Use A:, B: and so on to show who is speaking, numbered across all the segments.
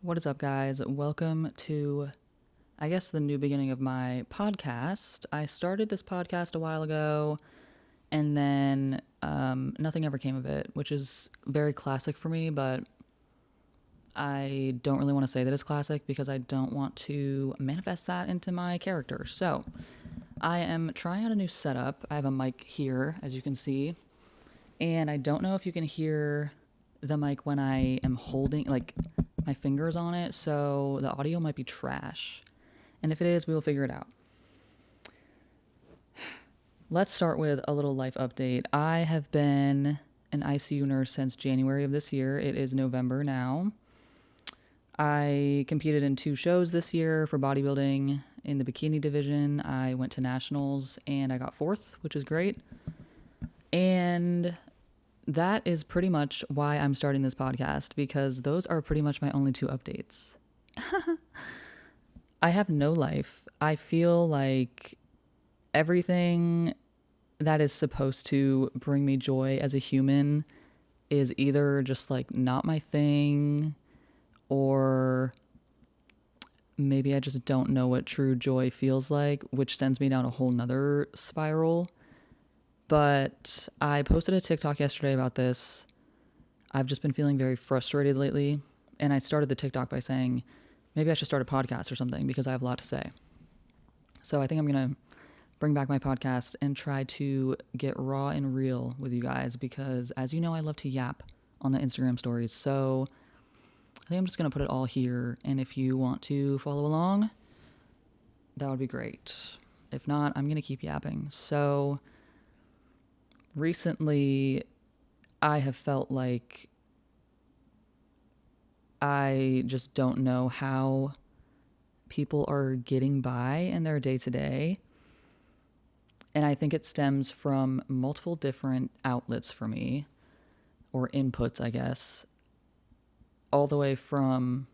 A: What is up, guys? Welcome to, I guess, the new beginning of my podcast. I started this podcast a while ago, and then nothing ever came of it, which is very classic for me, but I don't really want to say that it's classic because I don't want to manifest that into my character. So, I am trying out a new setup. I have a mic here, as you can see, and I don't know if you can hear the mic when I am holding, my fingers on it, so the audio might be trash. And if it is, we will figure it out. Let's start with a little life update. I have been an ICU nurse since January of this year. It is November now. I competed in 2 shows this year for bodybuilding in the bikini division. I went to nationals and I got 4th, which is great. And that is pretty much why I'm starting this podcast, because those are pretty much my only 2 updates. I have no life. I feel like everything that is supposed to bring me joy as a human is either just like not my thing, or maybe I just don't know what true joy feels like, which sends me down a whole nother spiral. But I posted a TikTok yesterday about this. I've just been feeling very frustrated lately. And I started the TikTok by saying, maybe I should start a podcast or something because I have a lot to say. So I think I'm going to bring back my podcast and try to get raw and real with you guys because, as you know, I love to yap on the Instagram stories. So I think I'm just going to put it all here. And if you want to follow along, that would be great. If not, I'm going to keep yapping. So recently, I have felt like I just don't know how people are getting by in their day-to-day. And I think it stems from multiple different outlets for me, or inputs, I guess, all the way from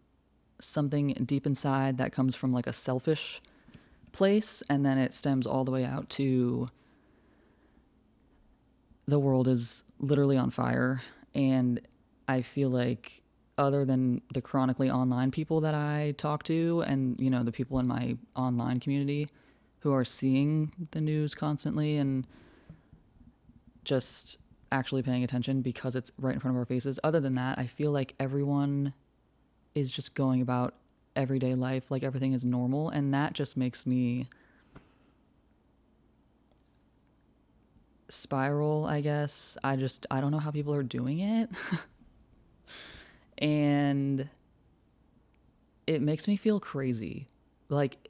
A: something deep inside that comes from like a selfish place, and then it stems all the way out to the world is literally on fire, and I feel like other than the chronically online people that I talk to and, you know, the people in my online community who are seeing the news constantly and just actually paying attention because it's right in front of our faces, other than that, I feel like everyone is just going about everyday life like everything is normal, and that just makes me spiral, I guess. I don't know how people are doing it. And it makes me feel crazy. Like,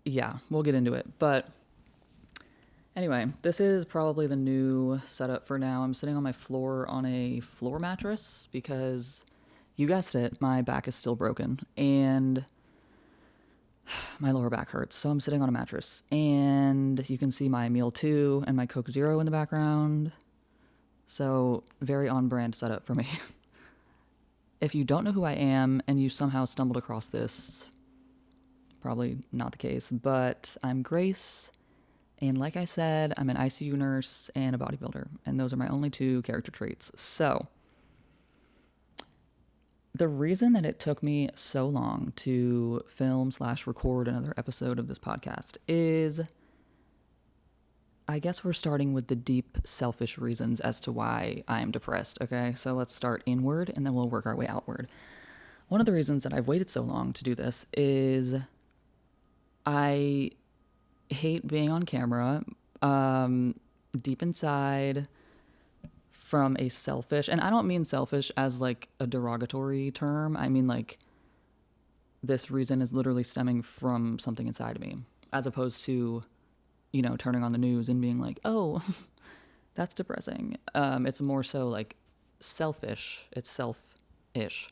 A: yeah, we'll get into it. But anyway, this is probably the new setup for now. I'm sitting on my floor on a floor mattress because, you guessed it, my back is still broken. And my lower back hurts, so I'm sitting on a mattress. And you can see my Meal 2 and my Coke Zero in the background. So, very on-brand setup for me. If you don't know who I am and you somehow stumbled across this, probably not the case, but I'm Grace, and like I said, I'm an ICU nurse and a bodybuilder, and those are my only 2 character traits. So, the reason that it took me so long to film/record another episode of this podcast is, I guess we're starting with the deep, selfish reasons as to why I am depressed, okay? So let's start inward, and then we'll work our way outward. One of the reasons that I've waited so long to do this is I hate being on camera. Deep inside, from a selfish, and I don't mean selfish as like a derogatory term. I mean like this reason is literally stemming from something inside of me, as opposed to, you know, turning on the news and being like, oh, that's depressing. It's more so like selfish. It's self-ish.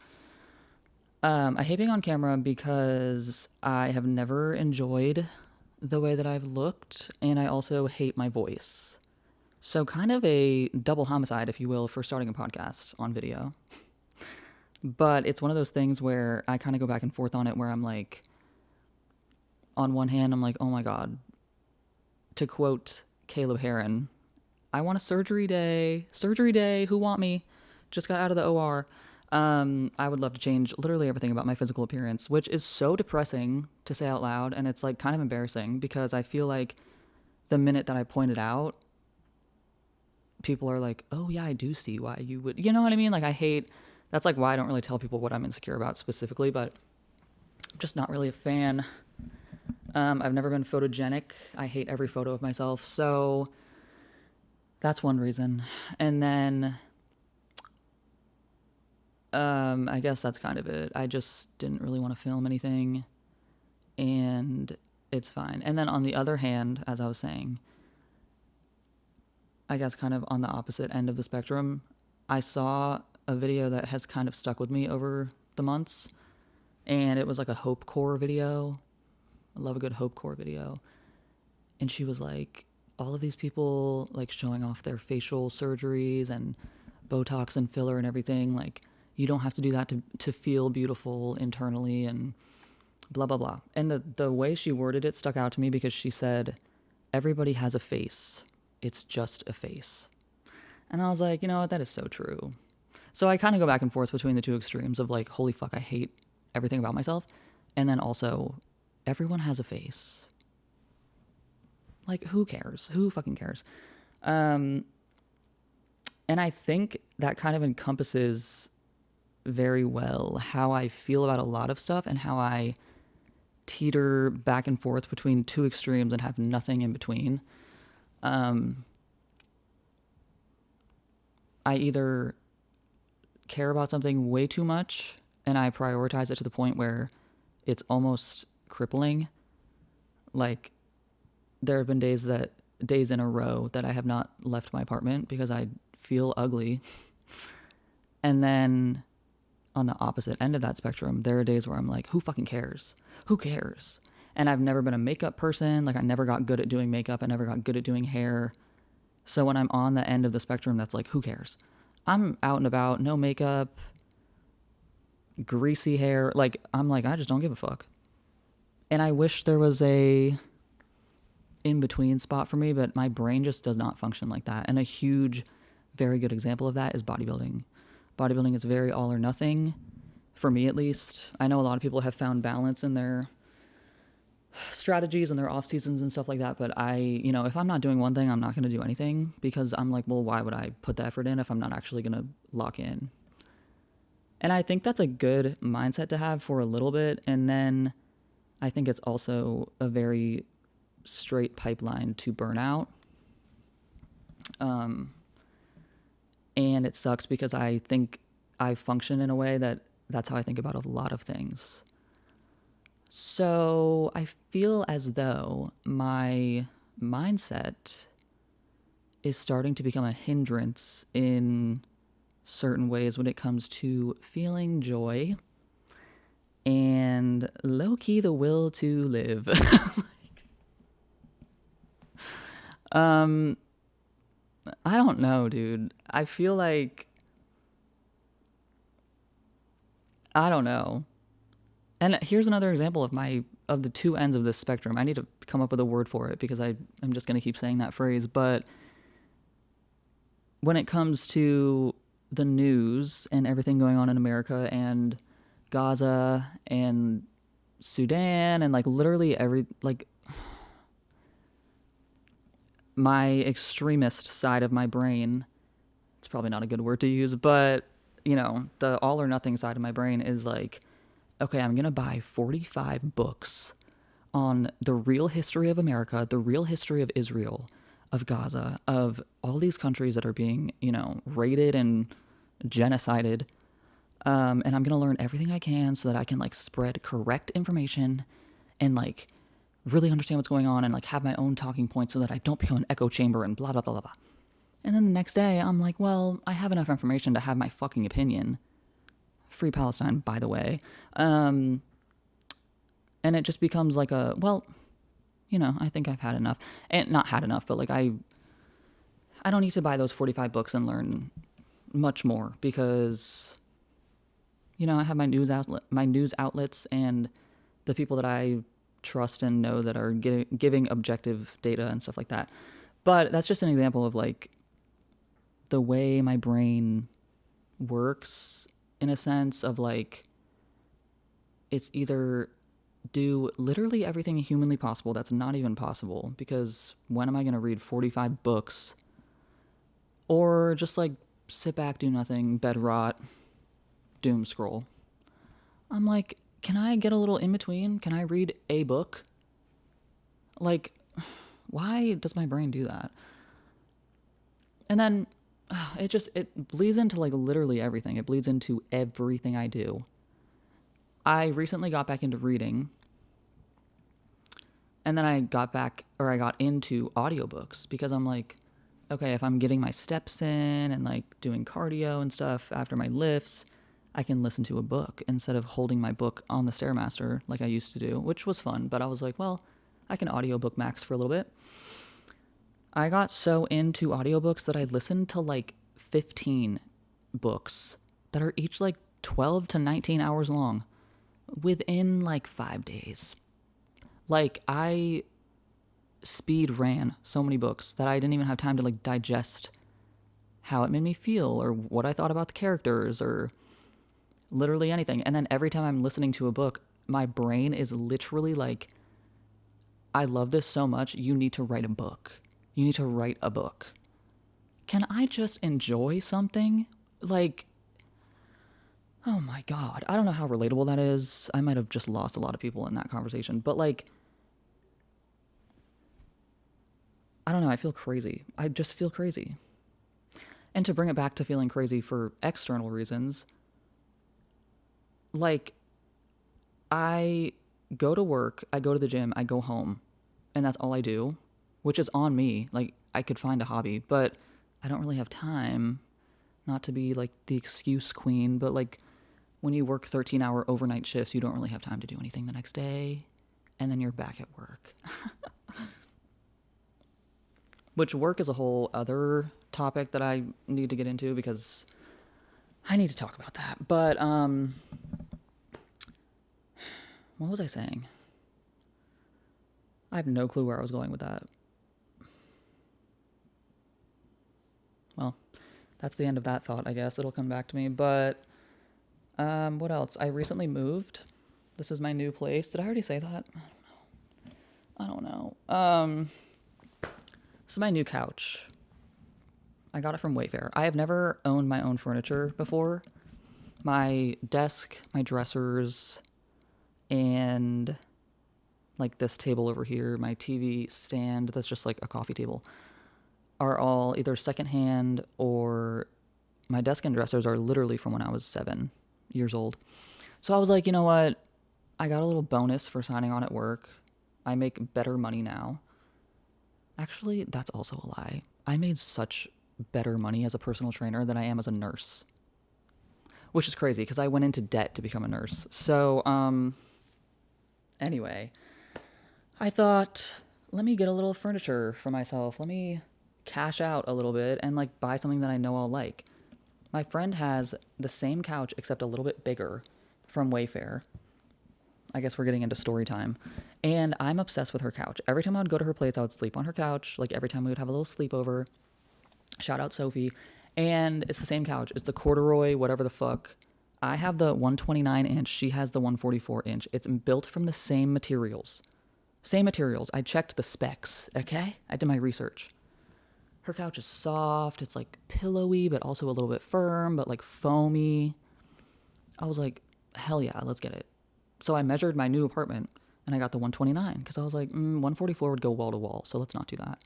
A: I hate being on camera because I have never enjoyed the way that I've looked, and I also hate my voice. So kind of a double homicide, if you will, for starting a podcast on video. But it's one of those things where I kind of go back and forth on it, where I'm like, on one hand, I'm like, oh my God, to quote Caleb Heron, I want a surgery day, who want me? Just got out of the OR. I would love to change literally everything about my physical appearance, which is so depressing to say out loud. And it's like kind of embarrassing because I feel like the minute that I point it out, people are like, oh yeah, I do see why you would, you know what I mean? Like that's like why I don't really tell people what I'm insecure about specifically, but I'm just not really a fan. I've never been photogenic. I hate every photo of myself. So that's one reason. And then, I guess that's kind of it. I just didn't really want to film anything, and it's fine. And then on the other hand, as I was saying, I guess kind of on the opposite end of the spectrum, I saw a video that has kind of stuck with me over the months, and it was like a hope core video. I love a good hope core video. And she was like, all of these people like showing off their facial surgeries and Botox and filler and everything, like you don't have to do that to feel beautiful internally and blah, blah, blah. And the way she worded it stuck out to me because she said, everybody has a face. It's just a face. And I was like, you know what? That is so true. So I kind of go back and forth between the two extremes of like, holy fuck, I hate everything about myself. And then also, everyone has a face. Like, who cares? Who fucking cares? And I think that kind of encompasses very well how I feel about a lot of stuff and how I teeter back and forth between two extremes and have nothing in between. I either care about something way too much and I prioritize it to the point where it's almost crippling. Like, there have been days in a row that I have not left my apartment because I feel ugly. And then on the opposite end of that spectrum, there are days where I'm like, who fucking cares? Who cares? And I've never been a makeup person. Like, I never got good at doing makeup. I never got good at doing hair. So when I'm on the end of the spectrum, that's like, who cares? I'm out and about, no makeup, greasy hair. Like, I'm like, I just don't give a fuck. And I wish there was a in-between spot for me, but my brain just does not function like that. And a huge, very good example of that is bodybuilding. Bodybuilding is very all or nothing, for me at least. I know a lot of people have found balance in their strategies and their off seasons and stuff like that, but if I'm not doing one thing, I'm not going to do anything because I'm like, well, why would I put the effort in if I'm not actually going to lock in? And I think that's a good mindset to have for a little bit. And then I think it's also a very straight pipeline to burnout. And it sucks because I think I function in a way that's how I think about a lot of things. So I feel as though my mindset is starting to become a hindrance in certain ways when it comes to feeling joy and low-key the will to live. I don't know, dude. I feel like, I don't know. And here's another example of the two ends of this spectrum. I need to come up with a word for it because I'm just going to keep saying that phrase. But when it comes to the news and everything going on in America and Gaza and Sudan and like literally my extremist side of my brain, it's probably not a good word to use, but the all or nothing side of my brain is like, okay, I'm going to buy 45 books on the real history of America, the real history of Israel, of Gaza, of all these countries that are being, raided and genocided. And I'm going to learn everything I can so that I can like spread correct information and like really understand what's going on and like have my own talking points so that I don't become an echo chamber and blah, blah, blah, blah, blah. And then the next day I'm like, well, I have enough information to have my fucking opinion. Free Palestine, by the way. And it just becomes like I think I've had enough. And not had enough, but like I don't need to buy those 45 books and learn much more because, I have my news outlets and the people that I trust and know that are giving objective data and stuff like that. But that's just an example of like the way my brain works in a sense of like, it's either do literally everything humanly possible that's not even possible, because when am I going to read 45 books, or just like sit back, do nothing, bed rot, doom scroll. I'm like, can I get a little in between? Can I read a book? Like, why does my brain do that? And then it bleeds into like literally everything. It bleeds into everything I do. I recently got back into reading, and then I got into audiobooks, because I'm like, okay, if I'm getting my steps in and like doing cardio and stuff after my lifts, I can listen to a book instead of holding my book on the Stairmaster like I used to do, which was fun. But I was like, well, I can audiobook max for a little bit. I got so into audiobooks that I listened to like 15 books that are each like 12 to 19 hours long within like 5 days. Like, I speed ran so many books that I didn't even have time to like digest how it made me feel or what I thought about the characters or literally anything. And then every time I'm listening to a book, my brain is literally like, I love this so much, you need to write a book. You need to write a book. Can I just enjoy something? Like, oh my God. I don't know how relatable that is. I might have just lost a lot of people in that conversation. But like, I don't know. I feel crazy. I just feel crazy. And to bring it back to feeling crazy for external reasons, like, I go to work, I go to the gym, I go home, and that's all I do, which is on me. Like, I could find a hobby, but I don't really have time. Not to be like the excuse queen, but like, when you work 13-hour overnight shifts, you don't really have time to do anything the next day, and then you're back at work. Which work is a whole other topic that I need to get into, because I need to talk about that. But what was I saying? I have no clue where I was going with that. Well, that's the end of that thought, I guess. It'll come back to me. But what else? I recently moved. This is my new place. Did I already say that? I don't know. This is my new couch. I got it from Wayfair. I have never owned my own furniture before. My desk, my dressers, and like this table over here, my TV stand, that's just like a coffee table, are all either secondhand, or my desk and dressers are literally from when I was 7 years old. So I was like, you know what? I got a little bonus for signing on at work. I make better money now. Actually, that's also a lie. I made such better money as a personal trainer than I am as a nurse, which is crazy because I went into debt to become a nurse. So, anyway, I thought, let me get a little furniture for myself. Let me cash out a little bit and like buy something that I know I'll like. My friend has the same couch except a little bit bigger from Wayfair. I guess we're getting into story time. And I'm obsessed with her couch. Every time I would go to her place, I would sleep on her couch. Like every time we would have a little sleepover. Shout out Sophie. And it's the same couch. It's the corduroy, whatever the fuck. I have the 129 inch. She has the 144 inch. It's built from the same materials. Same materials. I checked the specs, okay? I did my research. Her couch is soft. It's like pillowy, but also a little bit firm, but like foamy. I was like, hell yeah, let's get it. So I measured my new apartment and I got the 129 because I was like, 144 would go wall to wall, so let's not do that.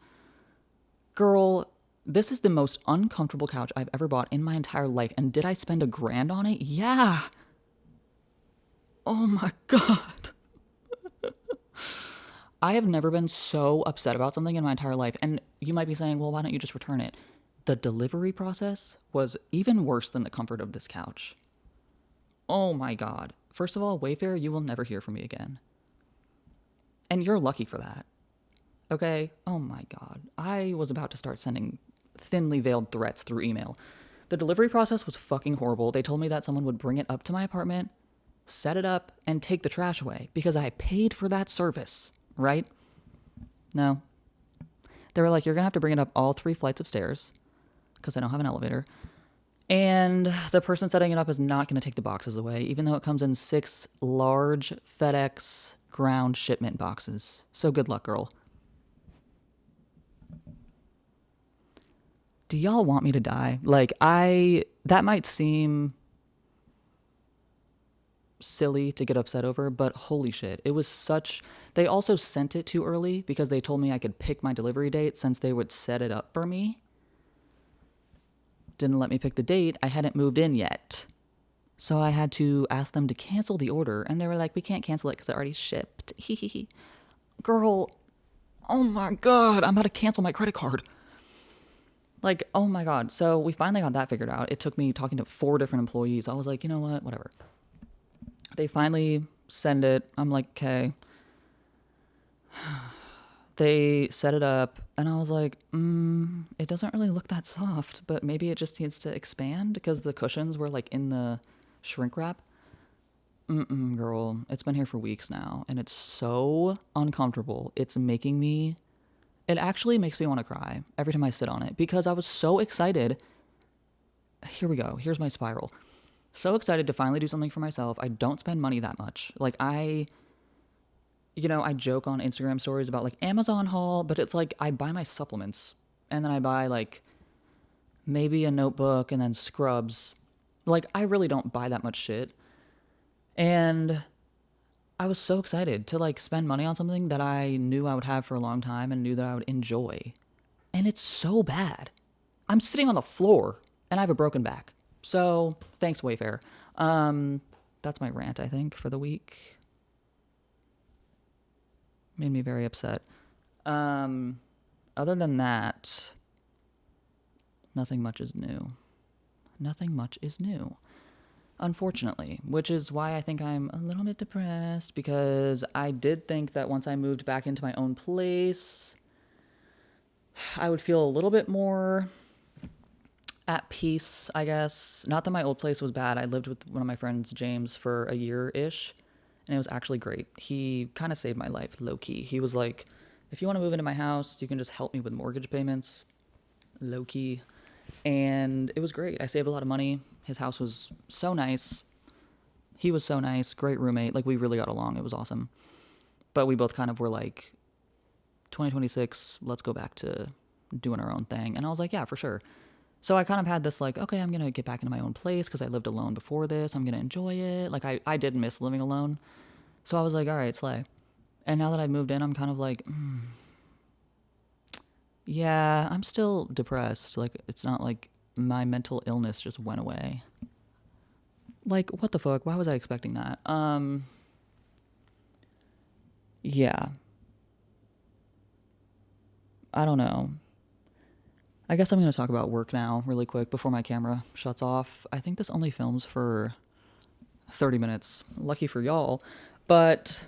A: Girl, this is the most uncomfortable couch I've ever bought in my entire life. And did I spend $1,000 on it? Yeah. Oh my God. I have never been so upset about something in my entire life. And you might be saying, well, why don't you just return it? The delivery process was even worse than the comfort of this couch. Oh my God. First of all, Wayfair, you will never hear from me again. And you're lucky for that. Okay? Oh my God. I was about to start sending thinly veiled threats through email. The delivery process was fucking horrible. They told me that someone would bring it up to my apartment, set it up, and take the trash away because I paid for that service, right? No. They were like, you're going to have to bring it up all 3 flights of stairs because I don't have an elevator. And the person setting it up is not going to take the boxes away, even though it comes in 6 large FedEx ground shipment boxes. So good luck, girl. Do y'all want me to die? Like, that might seem silly to get upset over, but holy shit, it was such. They also sent it too early because they told me I could pick my delivery date since they would set it up for me. Didn't let me pick the date. I hadn't moved in yet. So I had to ask them to cancel the order, and they were like, we can't cancel it because it already shipped. Girl, oh my god, I'm about to cancel my credit card. Like, oh my god. So we finally got that figured out. It took me talking to 4 different employees. I was like, you know what, whatever. They finally send it. I'm like, okay. They set it up, and I was like, it doesn't really look that soft, but maybe it just needs to expand because the cushions were like in the shrink wrap. Girl, it's been here for weeks now, and it's so uncomfortable. It actually makes me want to cry every time I sit on it because I was so excited. Here we go. Here's my spiral. So excited to finally do something for myself. I don't spend money that much. Like, I joke on Instagram stories about like Amazon haul, but it's like I buy my supplements and then I buy like maybe a notebook and then scrubs. Like, I really don't buy that much shit. And I was so excited to like spend money on something that I knew I would have for a long time and knew that I would enjoy. And it's so bad. I'm sitting on the floor and I have a broken back. So thanks, Wayfair. That's my rant, I think, for the week. Made me very upset. Other than that, nothing much is new. Nothing much is new. Unfortunately, which is why I think I'm a little bit depressed, because I did think that once I moved back into my own place, I would feel a little bit more at peace, I guess. Not that my old place was bad. I lived with one of my friends, James, for a year-ish, and it was actually great. He kind of saved my life, low-key. He was like, if you want to move into my house, you can just help me with mortgage payments, low-key. And it was great. I saved a lot of money. His house was so nice. He was so nice. Great roommate. Like, we really got along. It was awesome. But we both kind of were like, 2026, let's go back to doing our own thing. And I was like, yeah, for sure. So I kind of had this like, okay, I'm going to get back into my own place because I lived alone before this. I'm going to enjoy it. Like, I did miss living alone. So I was like, all right, slay. And now that I've moved in, I'm kind of like, yeah, I'm still depressed. Like, it's not like my mental illness just went away. Like, what the fuck? Why was I expecting that? Yeah. I don't know. I guess I'm going to talk about work now really quick before my camera shuts off. I think this only films for 30 minutes. Lucky for y'all. But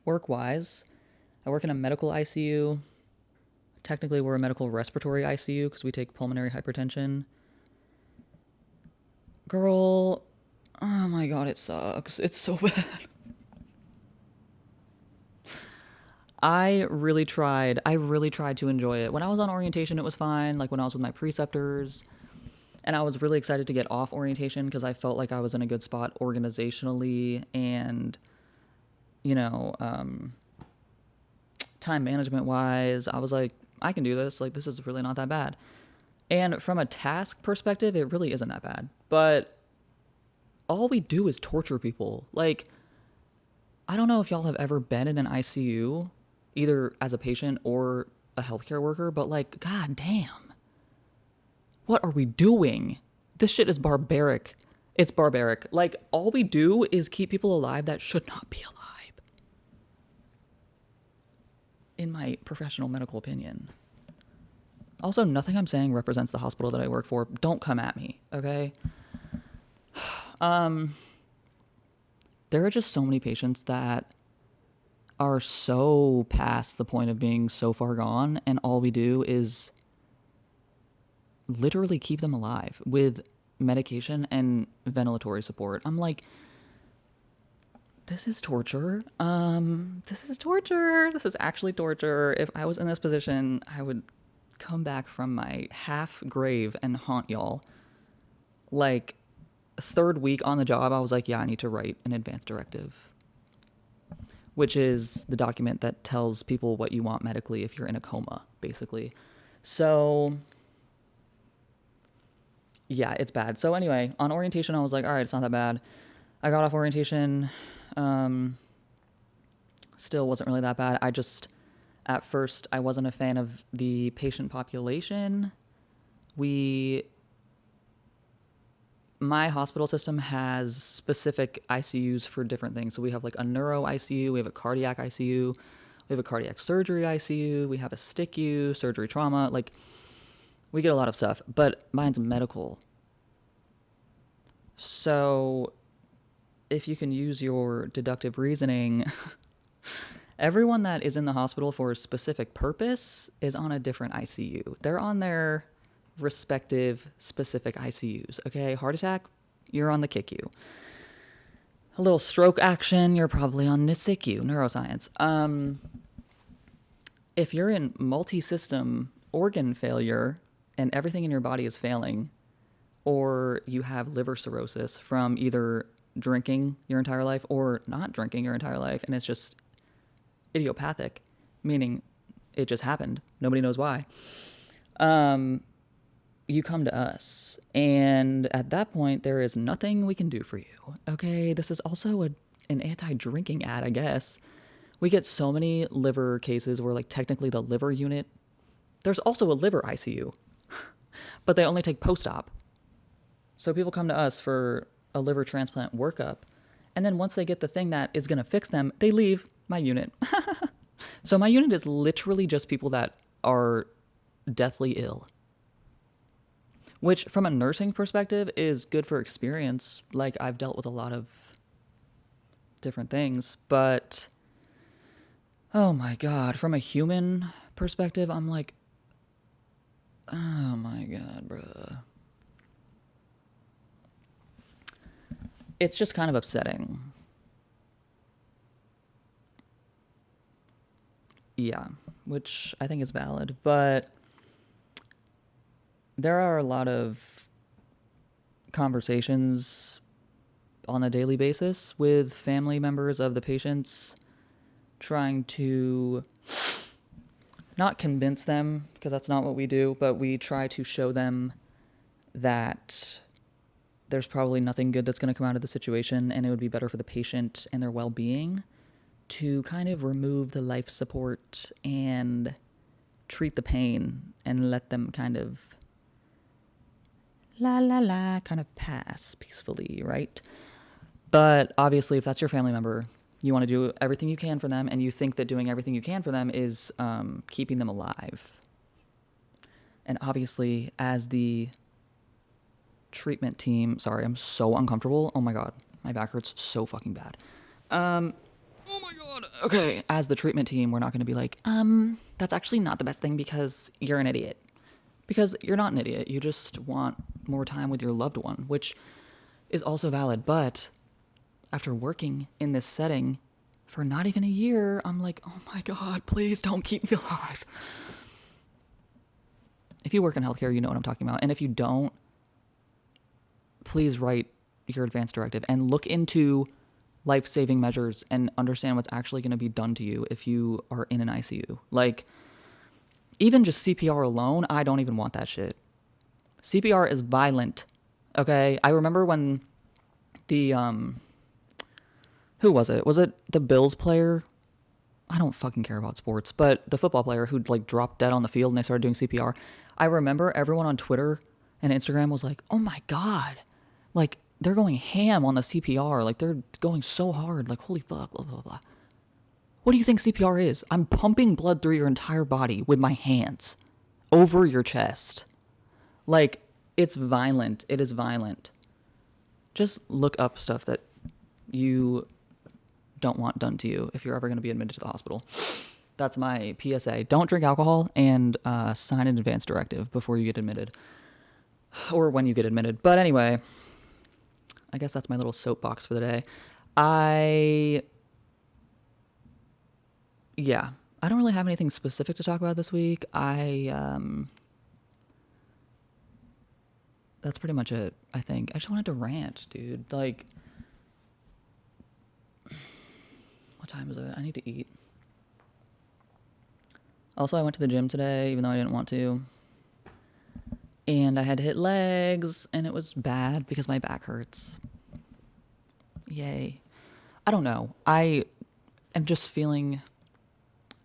A: work-wise, I work in a medical ICU. Technically, we're a medical respiratory ICU because we take pulmonary hypertension. Girl, oh my god, it sucks. It's so bad. I really tried to enjoy it. When I was on orientation, it was fine. Like, when I was with my preceptors, and I was really excited to get off orientation because I felt like I was in a good spot organizationally and, time management wise. I was like, I can do this. Like, this is really not that bad. And from a task perspective, it really isn't that bad. But all we do is torture people. Like, I don't know if y'all have ever been in an ICU, either as a patient or a healthcare worker, but like, god damn. What are we doing? This shit is barbaric. It's barbaric. Like, all we do is keep people alive that should not be alive. In my professional medical opinion. Also, nothing I'm saying represents the hospital that I work for. Don't come at me, okay? There are just so many patients that are so past the point of being so far gone, and all we do is literally keep them alive with medication and ventilatory support. I'm like, this is torture. This is torture. This is actually torture. If I was in this position, I would come back from my half grave and haunt y'all. Like, third week on the job, I was like, yeah, I need to write an advance directive, which is the document that tells people what you want medically if you're in a coma, basically. So, yeah, it's bad. So anyway, on orientation, I was like, all right, it's not that bad. I got off orientation. Still wasn't really that bad. At first, I wasn't a fan of the patient population. My hospital system has specific ICUs for different things. So we have like a neuro ICU, we have a cardiac ICU, we have a cardiac surgery ICU, we have a STICU, surgery trauma. Like, we get a lot of stuff, but mine's medical. So if you can use your deductive reasoning, everyone that is in the hospital for a specific purpose is on a different ICU. They're on their respective specific ICUs. Okay, heart attack, you're on the CICU. A little stroke action, you're probably on NICU, neuroscience. If you're in multi-system organ failure and everything in your body is failing, or you have liver cirrhosis from either drinking your entire life or not drinking your entire life, and it's just idiopathic, meaning it just happened, nobody knows why, you come to us. And at that point, there is nothing we can do for you. Okay, this is also an anti-drinking ad, I guess. We get so many liver cases where, like, technically the liver unit, there's also a liver ICU, but they only take post-op. So people come to us for a liver transplant workup, and then once they get the thing that is going to fix them, they leave my unit. So my unit is literally just people that are deathly ill, which from a nursing perspective is good for experience. Like, I've dealt with a lot of different things, but oh my God, from a human perspective, I'm like, oh my God, bruh. It's just kind of upsetting. Yeah, which I think is valid, but there are a lot of conversations on a daily basis with family members of the patients, trying to not convince them, because that's not what we do, but we try to show them that there's probably nothing good that's going to come out of the situation, and it would be better for the patient and their well-being to kind of remove the life support and treat the pain and let them kind of kind of pass peacefully, right? But obviously, if that's your family member, you want to do everything you can for them, and you think that doing everything you can for them is keeping them alive. And obviously, as the treatment team, sorry, I'm so uncomfortable. Oh my God, my back hurts so fucking bad. Oh my God. Okay, as the treatment team, we're not going to be like, that's actually not the best thing because you're an idiot. Because you're not an idiot. You just want more time with your loved one, which is also valid. But after working in this setting for not even a year, I'm like, oh my God, please don't keep me alive. If you work in healthcare, you know what I'm talking about. And if you don't, please write your advance directive and look into life-saving measures and understand what's actually going to be done to you if you are in an ICU. Like, even just CPR alone, I don't even want that shit. CPR is violent, okay? I remember when the, who was it? Was it the Bills player? I don't fucking care about sports, but the football player who, like, dropped dead on the field and they started doing CPR. I remember everyone on Twitter and Instagram was like, oh my God, like, they're going ham on the CPR. Like, they're going so hard. Like, holy fuck, blah, blah, blah. What do you think CPR is? I'm pumping blood through your entire body with my hands over your chest. Like, it's violent. It is violent. Just look up stuff that you don't want done to you if you're ever going to be admitted to the hospital. That's my PSA. Don't drink alcohol, and sign an advance directive before you get admitted. Or when you get admitted. But anyway, I guess that's my little soapbox for the day. I don't really have anything specific to talk about this week. that's pretty much it, I think. I just wanted to rant, dude. Like, what time is it? I need to eat. Also, I went to the gym today, even though I didn't want to. And I had to hit legs, and it was bad because my back hurts. Yay. I don't know. I am just feeling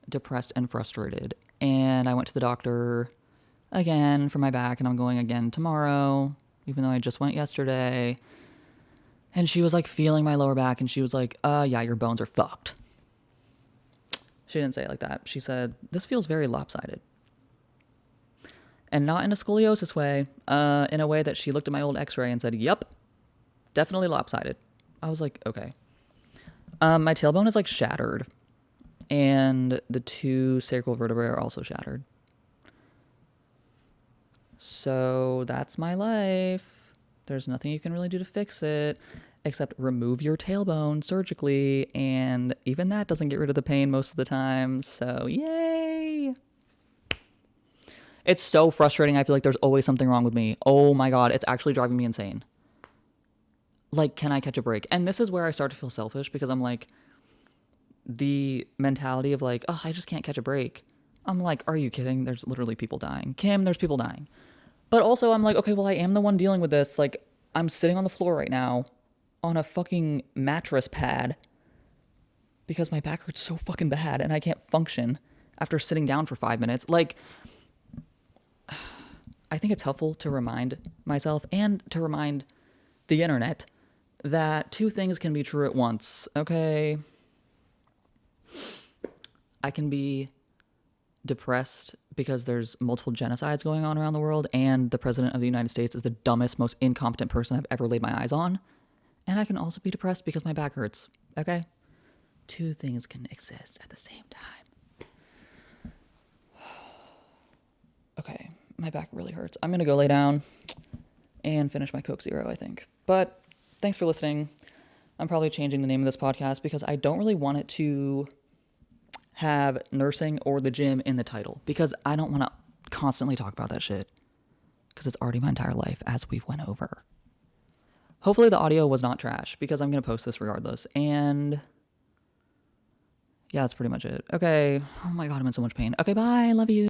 A: depressed and frustrated. And I went to the doctor again for my back, and I'm going again tomorrow, even though I just went yesterday. And she was like feeling my lower back, and she was like, yeah, your bones are fucked. She didn't say it like that. She said, this feels very lopsided. And not in a scoliosis way, in a way that she looked at my old x-ray and said, yep, definitely lopsided. I was like, okay. My tailbone is like shattered, and the 2 sacral vertebrae are also shattered. So that's my life. There's nothing you can really do to fix it except remove your tailbone surgically, and even that doesn't get rid of the pain most of the time. So yay. It's so frustrating. I feel like there's always something wrong with me. Oh my God, it's actually driving me insane. Like, can I catch a break? And this is where I start to feel selfish, because I'm like, the mentality of like, oh, I just can't catch a break. I'm like, are you kidding? There's literally people dying. Kim, there's people dying. But also I'm like, okay, well, I am the one dealing with this. Like, I'm sitting on the floor right now on a fucking mattress pad because my back hurts so fucking bad and I can't function after sitting down for 5 minutes. Like, I think it's helpful to remind myself and to remind the internet that 2 things can be true at once, okay? I can be depressed because there's multiple genocides going on around the world, and the president of the United States is the dumbest, most incompetent person I've ever laid my eyes on. And I can also be depressed because my back hurts, okay? 2 things can exist at the same time. Okay, my back really hurts. I'm gonna go lay down and finish my Coke Zero, I think. But thanks for listening. I'm probably changing the name of this podcast because I don't really want it to have nursing or the gym in the title, because I don't want to constantly talk about that shit, because it's already my entire life, as we've went over. Hopefully the audio was not trash, because I'm going to post this regardless. And yeah, that's pretty much it. Okay. Oh my God, I'm in so much pain. Okay, bye. Love you.